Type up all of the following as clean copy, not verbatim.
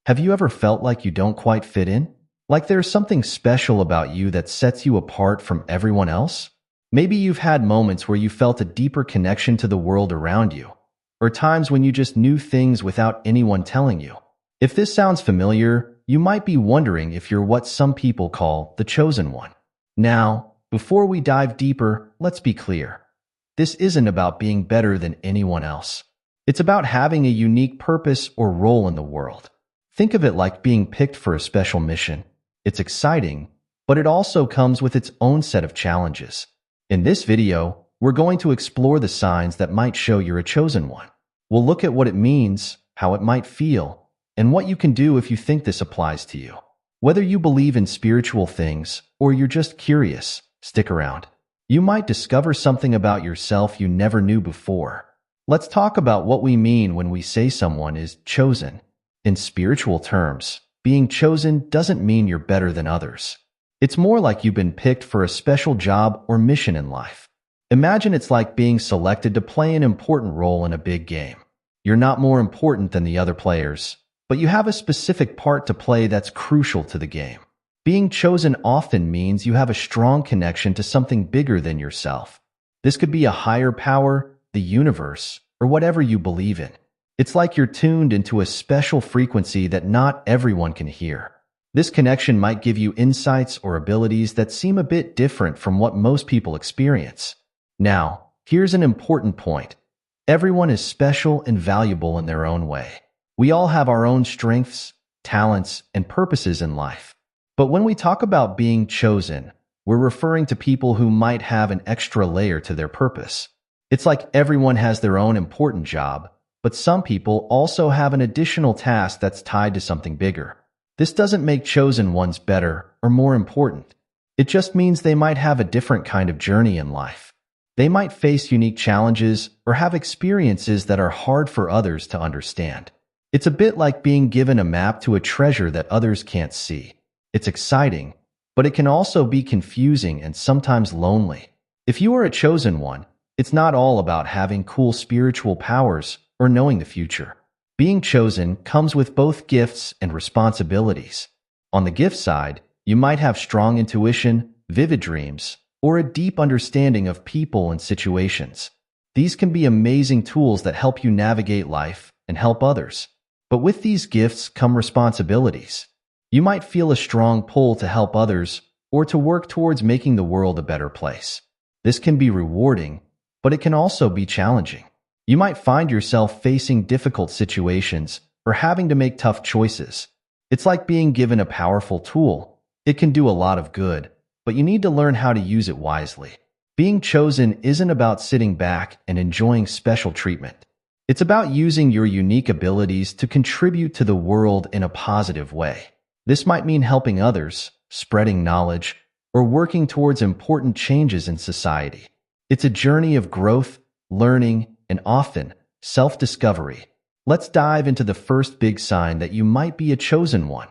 Have you ever felt like you don't quite fit in? Like there's something special about you that sets you apart from everyone else? Maybe you've had moments where you felt a deeper connection to the world around you, or times when you just knew things without anyone telling you. If this sounds familiar, you might be wondering if you're what some people call the chosen one. Now, before we dive deeper, let's be clear. This isn't about being better than anyone else. It's about having a unique purpose or role in the world. Think of it like being picked for a special mission. It's exciting, but it also comes with its own set of challenges. In this video, we're going to explore the signs that might show you're a chosen one. We'll look at what it means, how it might feel, and what you can do if you think this applies to you. Whether you believe in spiritual things or you're just curious, stick around. You might discover something about yourself you never knew before. Let's talk about what we mean when we say someone is chosen. In spiritual terms, being chosen doesn't mean you're better than others. It's more like you've been picked for a special job or mission in life. Imagine it's like being selected to play an important role in a big game. You're not more important than the other players, but you have a specific part to play that's crucial to the game. Being chosen often means you have a strong connection to something bigger than yourself. This could be a higher power, the universe, or whatever you believe in. It's like you're tuned into a special frequency that not everyone can hear. This connection might give you insights or abilities that seem a bit different from what most people experience. Now, here's an important point. Everyone is special and valuable in their own way. We all have our own strengths, talents, and purposes in life. But when we talk about being chosen, we're referring to people who might have an extra layer to their purpose. It's like everyone has their own important job, but some people also have an additional task that's tied to something bigger. This doesn't make chosen ones better or more important. It just means they might have a different kind of journey in life. They might face unique challenges or have experiences that are hard for others to understand. It's a bit like being given a map to a treasure that others can't see. It's exciting, but it can also be confusing and sometimes lonely. If you are a chosen one, it's not all about having cool spiritual powers or knowing the future. Being chosen comes with both gifts and responsibilities. On the gift side, you might have strong intuition, vivid dreams, or a deep understanding of people and situations. These can be amazing tools that help you navigate life and help others. But with these gifts come responsibilities. You might feel a strong pull to help others or to work towards making the world a better place. This can be rewarding, but it can also be challenging. You might find yourself facing difficult situations or having to make tough choices. It's like being given a powerful tool. It can do a lot of good, but you need to learn how to use it wisely. Being chosen isn't about sitting back and enjoying special treatment. It's about using your unique abilities to contribute to the world in a positive way. This might mean helping others, spreading knowledge, or working towards important changes in society. It's a journey of growth, learning, and often self-discovery. Let's dive into the first big sign that you might be a chosen one: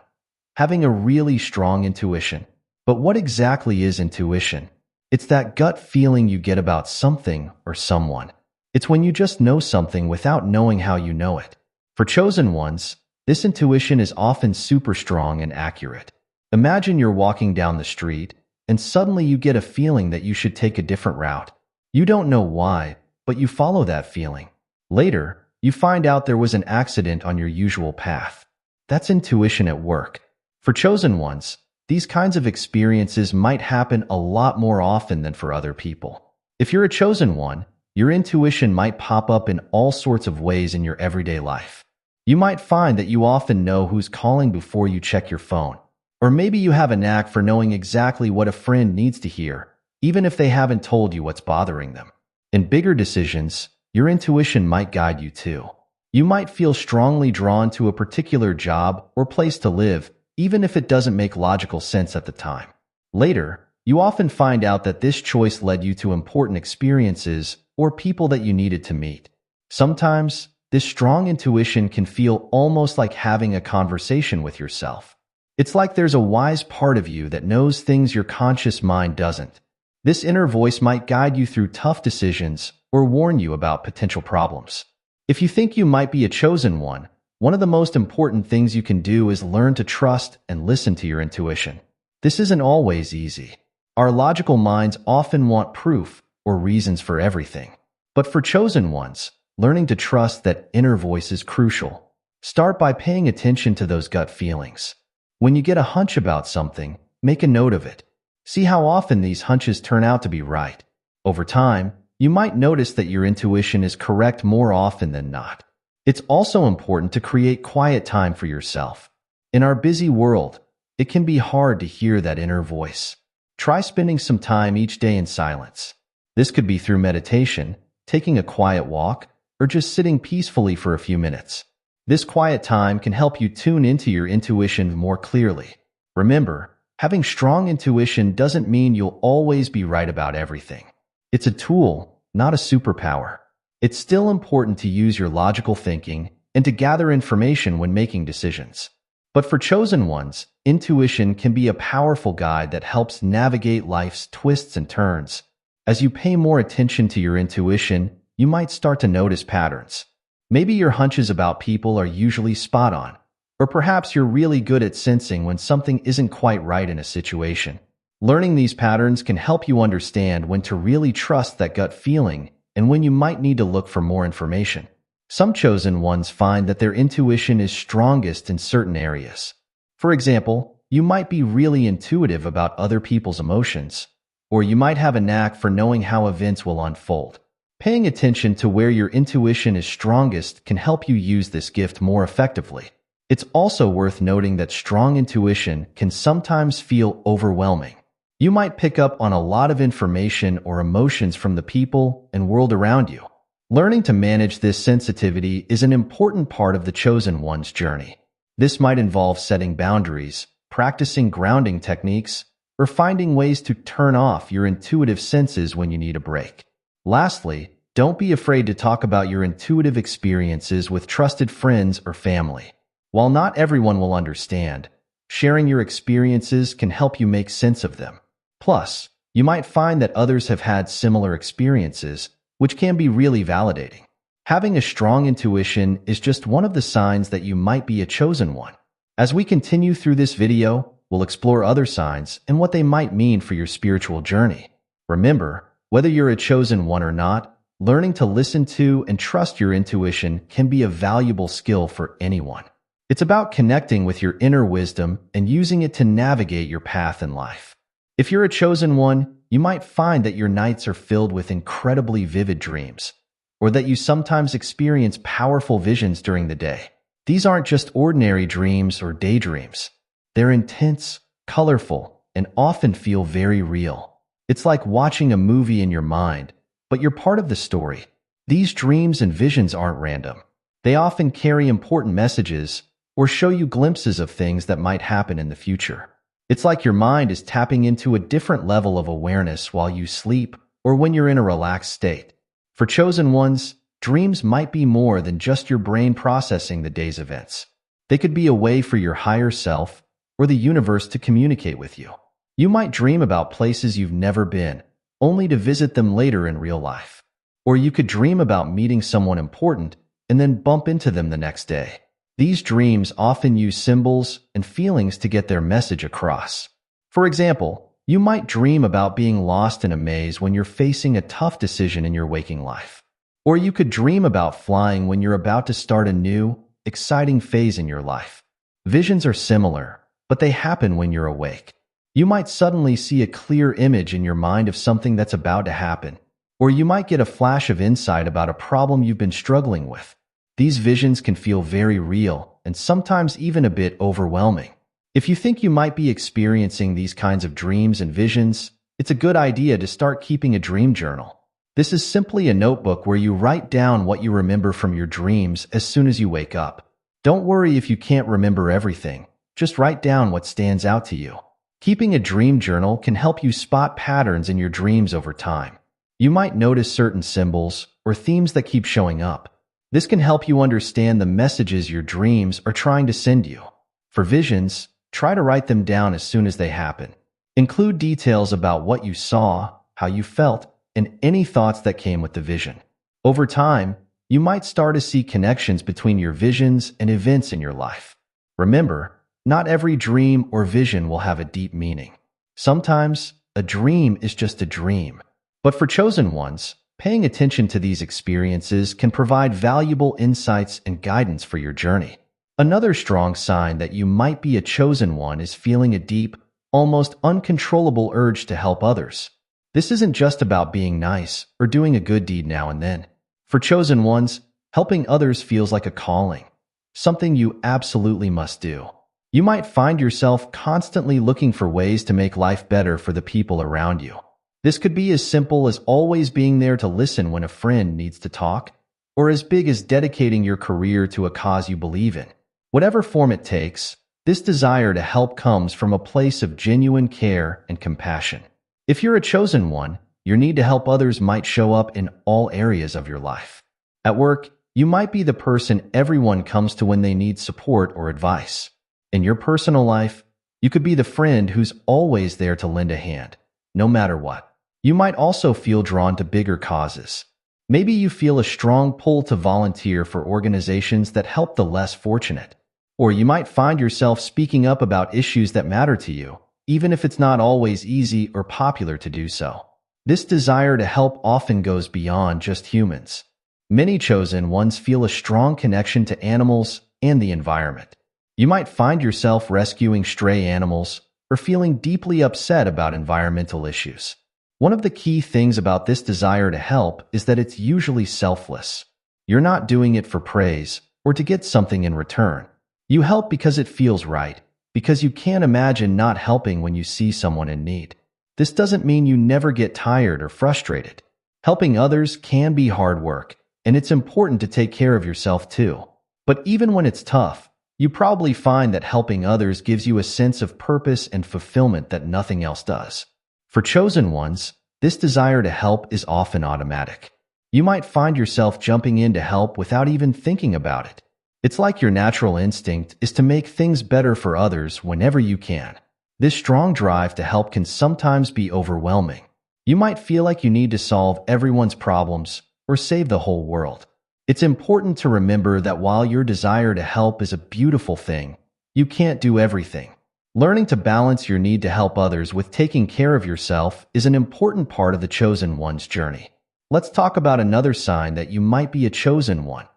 having a really strong intuition. But what exactly is intuition? It's that gut feeling you get about something or someone. It's when you just know something without knowing how you know it. For chosen ones, this intuition is often super strong and accurate. Imagine you're walking down the street, and suddenly you get a feeling that you should take a different route. You don't know why, but you follow that feeling. Later, you find out there was an accident on your usual path. That's intuition at work. For chosen ones, these kinds of experiences might happen a lot more often than for other people. If you're a chosen one, your intuition might pop up in all sorts of ways in your everyday life. You might find that you often know who's calling before you check your phone. Or maybe you have a knack for knowing exactly what a friend needs to hear, even if they haven't told you what's bothering them. In bigger decisions, your intuition might guide you too. You might feel strongly drawn to a particular job or place to live, even if it doesn't make logical sense at the time. Later, you often find out that this choice led you to important experiences or people that you needed to meet. Sometimes, this strong intuition can feel almost like having a conversation with yourself. It's like there's a wise part of you that knows things your conscious mind doesn't. This inner voice might guide you through tough decisions or warn you about potential problems. If you think you might be a chosen one, One of the most important things you can do is learn to trust and listen to your intuition. This isn't always easy. Our logical minds often want proof or reasons for everything. But for chosen ones, learning to trust that inner voice is crucial. Start by paying attention to those gut feelings. When you get a hunch about something, make a note of it. See how often these hunches turn out to be right. Over time, you might notice that your intuition is correct more often than not. It's also important to create quiet time for yourself. In our busy world, it can be hard to hear that inner voice. Try spending some time each day in silence. This could be through meditation, taking a quiet walk, or just sitting peacefully for a few minutes. This quiet time can help you tune into your intuition more clearly. Remember, having strong intuition doesn't mean you'll always be right about everything. It's a tool, not a superpower. It's still important to use your logical thinking and to gather information when making decisions. But for chosen ones, intuition can be a powerful guide that helps navigate life's twists and turns. As you pay more attention to your intuition, you might start to notice patterns. Maybe your hunches about people are usually spot on, or perhaps you're really good at sensing when something isn't quite right in a situation. Learning these patterns can help you understand when to really trust that gut feeling and when you might need to look for more information. Some chosen ones find that their intuition is strongest in certain areas. For example, you might be really intuitive about other people's emotions, or you might have a knack for knowing how events will unfold. Paying attention to where your intuition is strongest can help you use this gift more effectively. It's also worth noting that strong intuition can sometimes feel overwhelming. You might pick up on a lot of information or emotions from the people and world around you. Learning to manage this sensitivity is an important part of the chosen one's journey. This might involve setting boundaries, practicing grounding techniques, or finding ways to turn off your intuitive senses when you need a break. Lastly, don't be afraid to talk about your intuitive experiences with trusted friends or family. While not everyone will understand, sharing your experiences can help you make sense of them. Plus, you might find that others have had similar experiences, which can be really validating. Having a strong intuition is just one of the signs that you might be a chosen one. As we continue through this video, we'll explore other signs and what they might mean for your spiritual journey. Remember, whether you're a chosen one or not, learning to listen to and trust your intuition can be a valuable skill for anyone. It's about connecting with your inner wisdom and using it to navigate your path in life. If you're a chosen one, you might find that your nights are filled with incredibly vivid dreams, or that you sometimes experience powerful visions during the day. These aren't just ordinary dreams or daydreams. They're intense, colorful, and often feel very real. It's like watching a movie in your mind, but you're part of the story. These dreams and visions aren't random. They often carry important messages or show you glimpses of things that might happen in the future. It's like your mind is tapping into a different level of awareness while you sleep or when you're in a relaxed state. For chosen ones, dreams might be more than just your brain processing the day's events. They could be a way for your higher self or the universe to communicate with you. You might dream about places you've never been, only to visit them later in real life. Or you could dream about meeting someone important and then bump into them the next day. These dreams often use symbols and feelings to get their message across. For example, you might dream about being lost in a maze when you're facing a tough decision in your waking life. Or you could dream about flying when you're about to start a new, exciting phase in your life. Visions are similar, but they happen when you're awake. You might suddenly see a clear image in your mind of something that's about to happen. Or you might get a flash of insight about a problem you've been struggling with. These visions can feel very real and sometimes even a bit overwhelming. If you think you might be experiencing these kinds of dreams and visions, it's a good idea to start keeping a dream journal. This is simply a notebook where you write down what you remember from your dreams as soon as you wake up. Don't worry if you can't remember everything. Just write down what stands out to you. Keeping a dream journal can help you spot patterns in your dreams over time. You might notice certain symbols or themes that keep showing up. This can help you understand the messages your dreams are trying to send you. For visions, try to write them down as soon as they happen. Include details about what you saw, how you felt, and any thoughts that came with the vision. Over time, you might start to see connections between your visions and events in your life. Remember, not every dream or vision will have a deep meaning. Sometimes, a dream is just a dream. But for chosen ones, paying attention to these experiences can provide valuable insights and guidance for your journey. Another strong sign that you might be a chosen one is feeling a deep, almost uncontrollable urge to help others. This isn't just about being nice or doing a good deed now and then. For chosen ones, helping others feels like a calling, something you absolutely must do. You might find yourself constantly looking for ways to make life better for the people around you. This could be as simple as always being there to listen when a friend needs to talk, or as big as dedicating your career to a cause you believe in. Whatever form it takes, this desire to help comes from a place of genuine care and compassion. If you're a chosen one, your need to help others might show up in all areas of your life. At work, you might be the person everyone comes to when they need support or advice. In your personal life, you could be the friend who's always there to lend a hand, no matter what. You might also feel drawn to bigger causes. Maybe you feel a strong pull to volunteer for organizations that help the less fortunate. Or you might find yourself speaking up about issues that matter to you, even if it's not always easy or popular to do so. This desire to help often goes beyond just humans. Many chosen ones feel a strong connection to animals and the environment. You might find yourself rescuing stray animals or feeling deeply upset about environmental issues. One of the key things about this desire to help is that it's usually selfless. You're not doing it for praise or to get something in return. You help because it feels right, because you can't imagine not helping when you see someone in need. This doesn't mean you never get tired or frustrated. Helping others can be hard work, and it's important to take care of yourself too. But even when it's tough, you probably find that helping others gives you a sense of purpose and fulfillment that nothing else does. For chosen ones, this desire to help is often automatic. You might find yourself jumping in to help without even thinking about it. It's like your natural instinct is to make things better for others whenever you can. This strong drive to help can sometimes be overwhelming. You might feel like you need to solve everyone's problems or save the whole world. It's important to remember that while your desire to help is a beautiful thing, you can't do everything. Learning to balance your need to help others with taking care of yourself is an important part of the chosen one's journey. Let's talk about another sign that you might be a chosen one: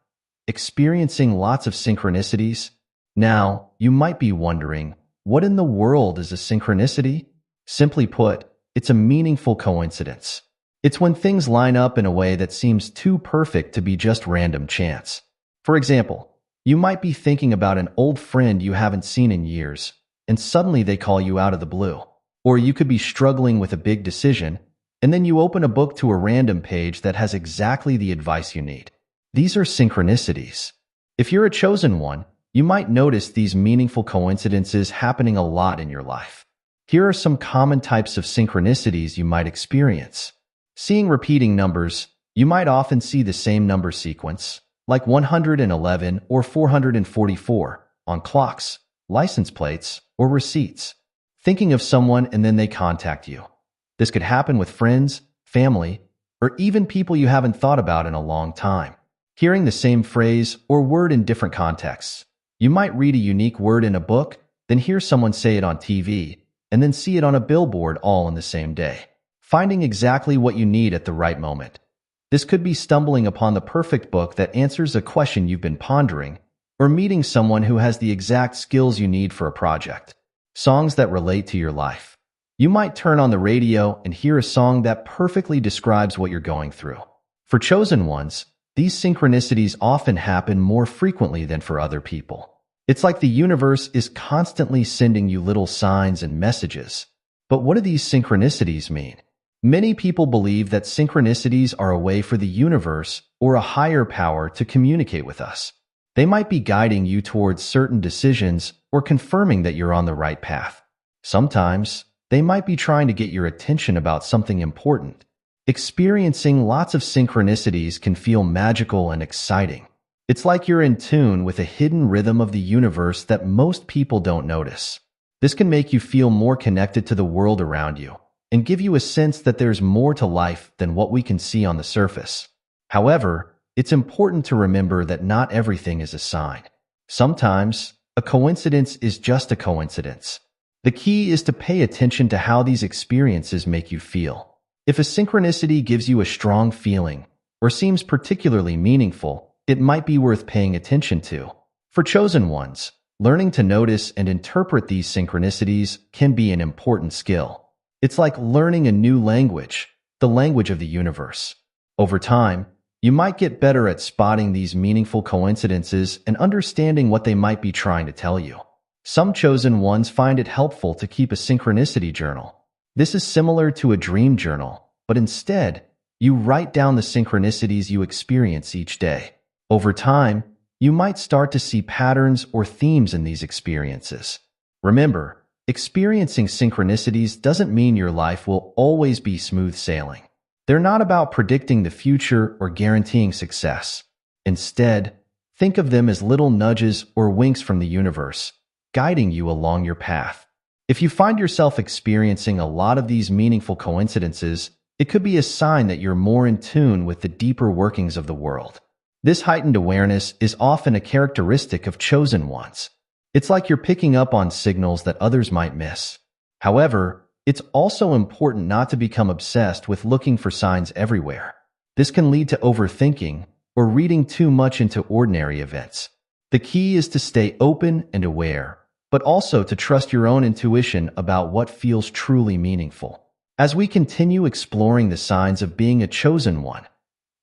experiencing lots of synchronicities. Now, you might be wondering, what in the world is a synchronicity? Simply put, it's a meaningful coincidence. It's when things line up in a way that seems too perfect to be just random chance. For example, you might be thinking about an old friend you haven't seen in years, and suddenly they call you out of the blue. Or you could be struggling with a big decision, and then you open a book to a random page that has exactly the advice you need. These are synchronicities. If you're a chosen one, you might notice these meaningful coincidences happening a lot in your life. Here are some common types of synchronicities you might experience. Seeing repeating numbers, you might often see the same number sequence, like 111 or 444, on clocks, license plates, or receipts. Thinking of someone and then they contact you. This could happen with friends, family, or even people you haven't thought about in a long time. Hearing the same phrase or word in different contexts. You might read a unique word in a book, then hear someone say it on TV, and then see it on a billboard all in the same day. Finding exactly what you need at the right moment. This could be stumbling upon the perfect book that answers a question you've been pondering, or meeting someone who has the exact skills you need for a project. Songs that relate to your life. You might turn on the radio and hear a song that perfectly describes what you're going through. For chosen ones, these synchronicities often happen more frequently than for other people. It's like the universe is constantly sending you little signs and messages. But what do these synchronicities mean? Many people believe that synchronicities are a way for the universe or a higher power to communicate with us. They might be guiding you towards certain decisions or confirming that you're on the right path. Sometimes, they might be trying to get your attention about something important. Experiencing lots of synchronicities can feel magical and exciting. It's like you're in tune with a hidden rhythm of the universe that most people don't notice. This can make you feel more connected to the world around you and give you a sense that there's more to life than what we can see on the surface. However, it's important to remember that not everything is a sign. Sometimes, a coincidence is just a coincidence. The key is to pay attention to how these experiences make you feel. If a synchronicity gives you a strong feeling or seems particularly meaningful, it might be worth paying attention to. For chosen ones, learning to notice and interpret these synchronicities can be an important skill. It's like learning a new language, the language of the universe. Over time, you might get better at spotting these meaningful coincidences and understanding what they might be trying to tell you. Some chosen ones find it helpful to keep a synchronicity journal. This is similar to a dream journal, but instead, you write down the synchronicities you experience each day. Over time, you might start to see patterns or themes in these experiences. Remember, experiencing synchronicities doesn't mean your life will always be smooth sailing. They're not about predicting the future or guaranteeing success. Instead, think of them as little nudges or winks from the universe, guiding you along your path. If you find yourself experiencing a lot of these meaningful coincidences, it could be a sign that you're more in tune with the deeper workings of the world. This heightened awareness is often a characteristic of chosen ones. It's like you're picking up on signals that others might miss. However, it's also important not to become obsessed with looking for signs everywhere. This can lead to overthinking or reading too much into ordinary events. The key is to stay open and aware, but also to trust your own intuition about what feels truly meaningful. As we continue exploring the signs of being a chosen one,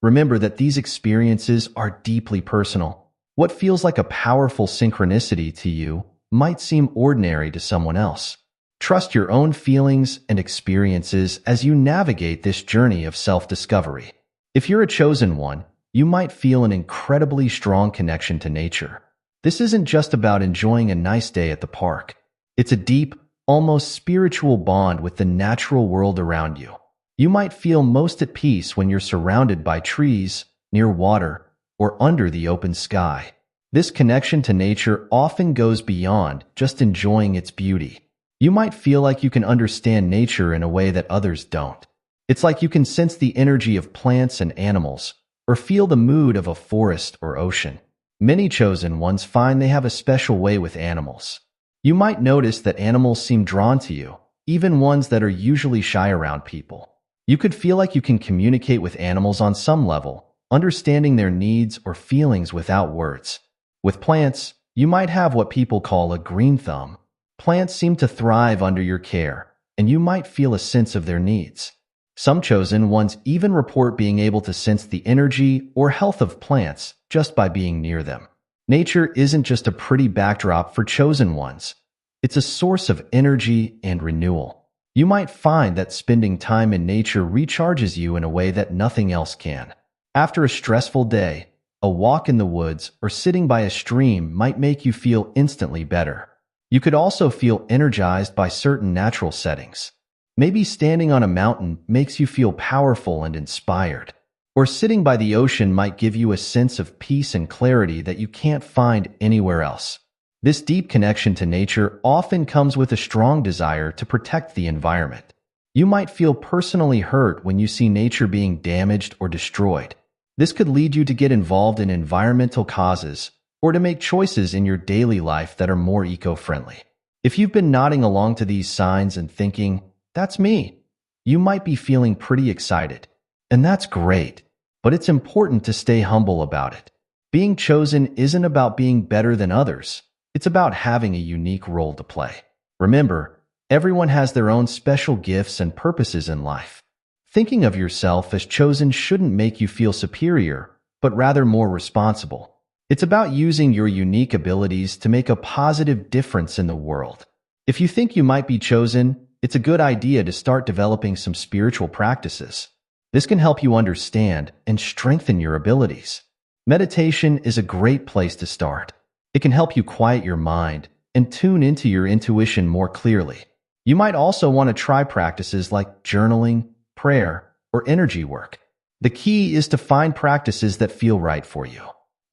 remember that these experiences are deeply personal. What feels like a powerful synchronicity to you might seem ordinary to someone else. Trust your own feelings and experiences as you navigate this journey of self-discovery. If you're a chosen one, you might feel an incredibly strong connection to nature. This isn't just about enjoying a nice day at the park. It's a deep, almost spiritual bond with the natural world around you. You might feel most at peace when you're surrounded by trees, near water, or under the open sky. This connection to nature often goes beyond just enjoying its beauty. You might feel like you can understand nature in a way that others don't. It's like you can sense the energy of plants and animals, or feel the mood of a forest or ocean. Many chosen ones find they have a special way with animals. You might notice that animals seem drawn to you, even ones that are usually shy around people. You could feel like you can communicate with animals on some level, understanding their needs or feelings without words. With plants, you might have what people call a green thumb. Plants seem to thrive under your care, and you might feel a sense of their needs. Some chosen ones even report being able to sense the energy or health of plants just by being near them. Nature isn't just a pretty backdrop for chosen ones. It's a source of energy and renewal. You might find that spending time in nature recharges you in a way that nothing else can. After a stressful day, a walk in the woods or sitting by a stream might make you feel instantly better. You could also feel energized by certain natural settings. Maybe standing on a mountain makes you feel powerful and inspired. Or sitting by the ocean might give you a sense of peace and clarity that you can't find anywhere else. This deep connection to nature often comes with a strong desire to protect the environment. You might feel personally hurt when you see nature being damaged or destroyed. This could lead you to get involved in environmental causes or to make choices in your daily life that are more eco-friendly. If you've been nodding along to these signs and thinking, "That's me," you might be feeling pretty excited. And that's great, but it's important to stay humble about it. Being chosen isn't about being better than others. It's about having a unique role to play. Remember, everyone has their own special gifts and purposes in life. Thinking of yourself as chosen shouldn't make you feel superior, but rather more responsible. It's about using your unique abilities to make a positive difference in the world. If you think you might be chosen, it's a good idea to start developing some spiritual practices. This can help you understand and strengthen your abilities. Meditation is a great place to start. It can help you quiet your mind and tune into your intuition more clearly. You might also want to try practices like journaling, prayer, or energy work. The key is to find practices that feel right for you.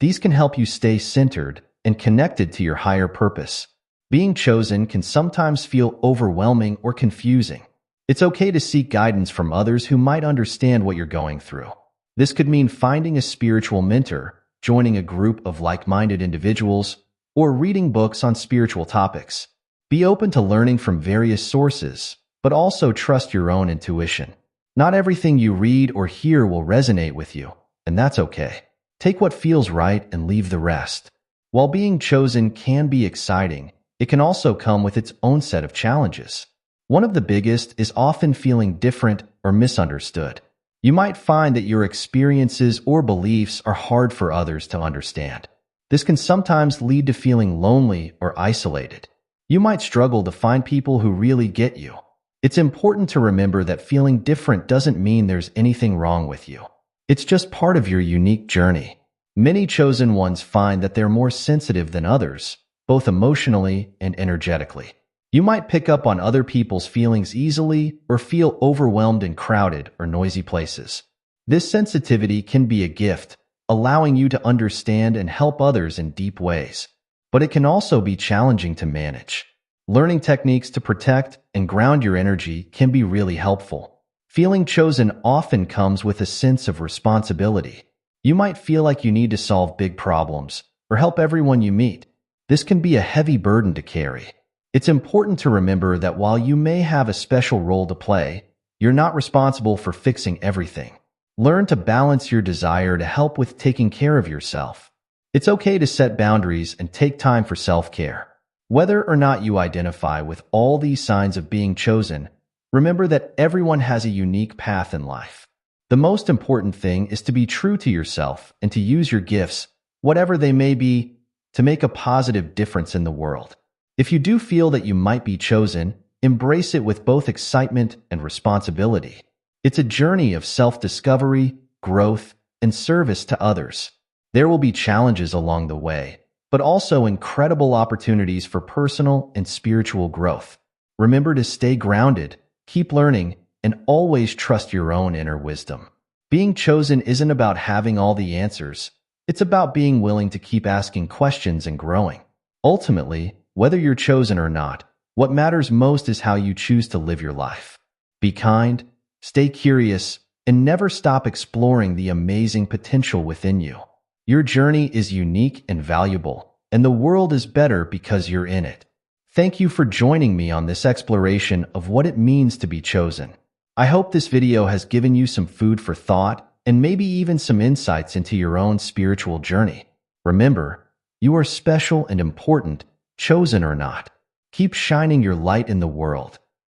These can help you stay centered and connected to your higher purpose. Being chosen can sometimes feel overwhelming or confusing. It's okay to seek guidance from others who might understand what you're going through. This could mean finding a spiritual mentor, joining a group of like-minded individuals, or reading books on spiritual topics. Be open to learning from various sources, but also trust your own intuition. Not everything you read or hear will resonate with you, and that's okay. Take what feels right and leave the rest. While being chosen can be exciting, it can also come with its own set of challenges. One of the biggest is often feeling different or misunderstood. You might find that your experiences or beliefs are hard for others to understand. This can sometimes lead to feeling lonely or isolated. You might struggle to find people who really get you. It's important to remember that feeling different doesn't mean there's anything wrong with you. It's just part of your unique journey. Many chosen ones find that they're more sensitive than others, both emotionally and energetically. You might pick up on other people's feelings easily or feel overwhelmed in crowded or noisy places. This sensitivity can be a gift, allowing you to understand and help others in deep ways. But it can also be challenging to manage. Learning techniques to protect and ground your energy can be really helpful. Feeling chosen often comes with a sense of responsibility. You might feel like you need to solve big problems or help everyone you meet. This can be a heavy burden to carry. It's important to remember that while you may have a special role to play, you're not responsible for fixing everything. Learn to balance your desire to help with taking care of yourself. It's okay to set boundaries and take time for self-care. Whether or not you identify with all these signs of being chosen, remember that everyone has a unique path in life. The most important thing is to be true to yourself and to use your gifts, whatever they may be, to make a positive difference in the world. If you do feel that you might be chosen, embrace it with both excitement and responsibility. It's a journey of self-discovery, growth, and service to others. There will be challenges along the way, but also incredible opportunities for personal and spiritual growth. Remember to stay grounded, keep learning, and always trust your own inner wisdom. Being chosen isn't about having all the answers. It's about being willing to keep asking questions and growing. Ultimately, whether you're chosen or not, what matters most is how you choose to live your life. Be kind, stay curious, and never stop exploring the amazing potential within you. Your journey is unique and valuable, and the world is better because you're in it. Thank you for joining me on this exploration of what it means to be chosen. I hope this video has given you some food for thought and maybe even some insights into your own spiritual journey. Remember, you are special and important, chosen or not. Keep shining your light in the world